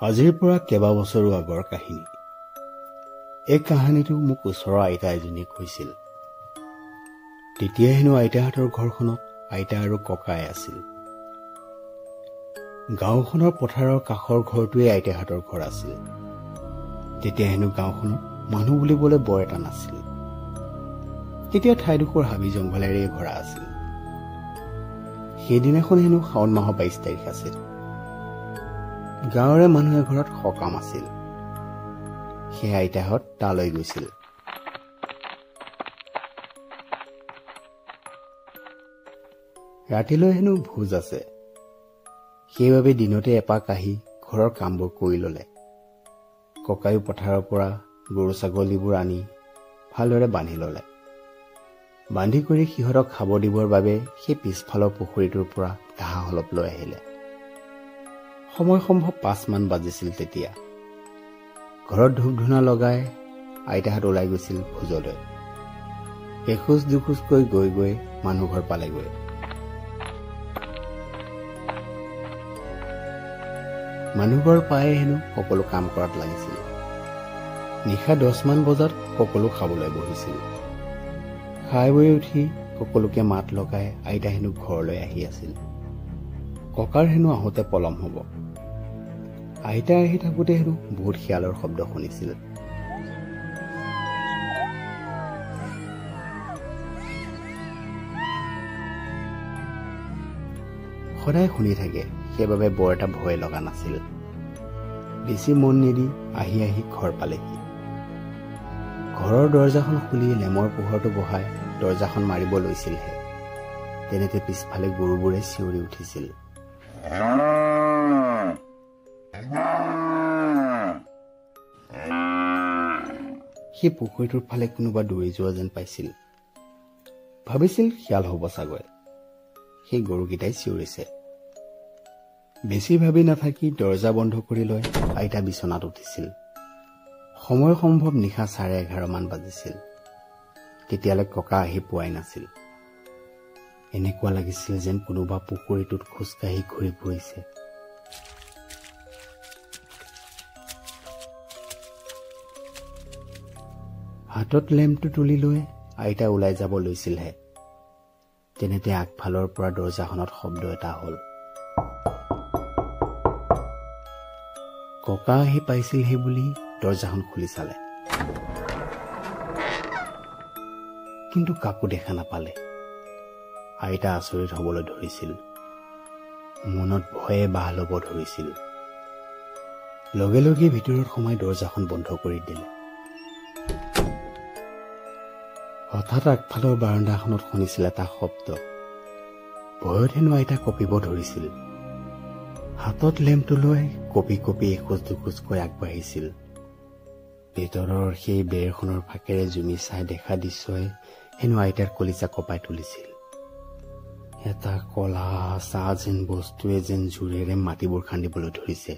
আজিৰ পৰা কেইবা বছৰো আগৰ কাহিনী। এই কাহিনীটো মোক ওচৰৰ আইতা এজনীয়ে কৈছিল। তেতিয়া হেনো আইতাহঁতৰ ঘৰখনত আইতা আৰু ককাই আছিল। গাঁওখনৰ পথাৰৰ কাষৰ ঘৰটোৱে আইতাহঁতৰ ঘৰ আছিল। তেতিয়া হেনো গাঁওখনত মানুহ বুলিবলৈ বৰ এটা নাছিল। তেতিয়া ঠাইডোখৰ হাবি জংঘলেৰে ভৰা আছিল। সেইদিনাখন হেনো শাওণ মাহৰ 22 তাৰিখ আছিল। গাঁৱৰে মানুহ এঘৰত সকাম আছিল। সেই আইতাহঁত তালৈ গৈছিল। ৰাতিলৈ হেনো ভোজ আছে। সেইবাবে দিনতে এপাক আহি ঘৰৰ কামবোৰ কৰি ললে। ককায়ো পথাৰৰ পৰা গৰু ছাগলীবোৰ আনি ভালদৰে বান্ধি ললে। বান্ধি কৰি সিহঁতক খাব দিবৰ বাবে সেই পিছফালৰ পুখুৰীটোৰ পৰা ঘাঁহ অলপ লৈ আহিলে। সময় সম্ভৱ 5 মান বাজিছিল। তেতিয়া ঘৰত ধূপ ধূনা লগাই আইতাহঁত ওলাই গৈছিল ভোজলৈ। এখোজ দুখোজকৈ গৈ গৈ মানুহ ঘৰ পালেগৈ। মানুহ ঘৰ পাই হেনো সকলো কাম কৰাত লাগিছিল। নিশা 10 মান বজাত সকলো খাবলৈ বহিছিল। খাই বৈ উঠি সকলোকে মাত লগাই আইতা হেনো ঘৰলৈ আহি আছিল। ককাৰ হেনো আহোঁতে পলম হ'ব। আইতা আহি থাকোঁতে হেনো বহুত শিয়ালৰ শব্দ শুনিছিল। সদায় শুনি থাকে, সেইবাবে বৰ এটা ভয় লগা নাছিল। বেছি মন নিদি আহি আহি ঘৰ পালেহি। ঘৰৰ দৰজাখন খুলি লেমৰ পোহৰটো বহাই দৰজাখন মাৰিব লৈছিলহে, তেনেতে পিছফালে গৰুবোৰে চিঞৰি উঠিছিল। সেই পুখুৰীটোৰ ফালে কোনোবা দৌৰি যোৱা যেন পাইছিল। ভাবিছিল শিয়াল হ'ব চাগৈ। সেই গৰুকেইটাই চিঞৰিছে। বেছি ভাবি নাথাকি দৰজা বন্ধ কৰি লৈ আইতা বিচনাত উঠিছিল। সময় সম্ভৱ নিশা 11:30 মান বাজিছিল। তেতিয়ালৈ ককা আহি পোৱাই নাছিল। এনেকুৱা লাগিছিল যেন কোনোবা পুখুৰীটোত খোজকাঢ়ি ঘূৰি ফুৰিছে। হাতত লেম্পটো তুলি লৈ আইতা ওলাই যাব লৈছিলহে, তেনেতে আগফালৰ পৰা দৰজাখনত শব্দ এটা হ'ল। ককা আহি পাইছিলহি বুলি দৰজাখন খুলি চালে, কিন্তু কাকো দেখা নাপালে। আইতা আচৰিত হবলৈ ধৰিছিল। মনত ভয়ে বাহ ল'ব ধৰিছিল। লগে লগে ভিতৰত সোমাই দৰজাখন বন্ধ কৰি দিলে। হঠাৎ আগফালৰ বাৰাণ্ডাখনত শুনিছিল এটা শব্দ। ভয়ত হেনো আইতা কঁপিব ধৰিছিল। হাতত লেম্পটো লৈ কঁপি কঁপি এখোজ দুখোজকৈ আগবাঢ়িছিল। ভিতৰৰ সেই বেৰখনৰ ফাকেৰে জুমি চাই দেখা দৃশ্যই হেনো আইতাৰ কলিজা কঁপাই তুলিছিল। এটা কলা চাহ যেন বস্তুৱে যেন জোৰেৰে মাটিবোৰ খান্দিবলৈ ধৰিছে।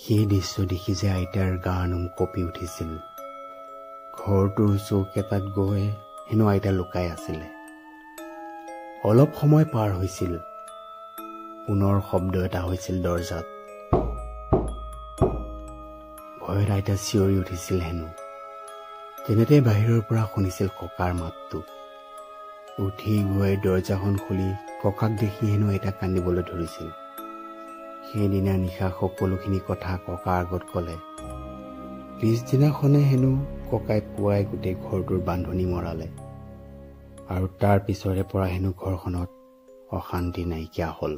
সেই দৃশ্য দেখি যে আইতাৰ গাৰ নোম কঁপি উঠিছিল। ঘৰটোৰ চৌকেটাত গৈ হেনো আইতা লুকাই আছিলে। অলপ সময় পাৰ হৈছিল। পুনৰ শব্দ এটা হৈছিল দৰজাত। ভয়ত আইতা চিঞৰি উঠিছিল হেনো। তেনেতে বাহিৰৰ পৰা শুনিছিল ককাৰ মাতটো। উঠি গৈ দৰজাখন খুলি ককাক দেখি হেনো আইতা কান্দিবলৈ ধৰিছিল। সেইদিনা নিশা সকলোখিনি কথা ককাৰ আগত ক'লে। পিছদিনাখনে হেনো ককাই পুৱাই গোটেই ঘৰটোৰ বান্ধনি মৰালে, আৰু তাৰ পিছৰে পৰা হেনো ঘৰখনত অশান্তি নাইকিয়া হ'ল।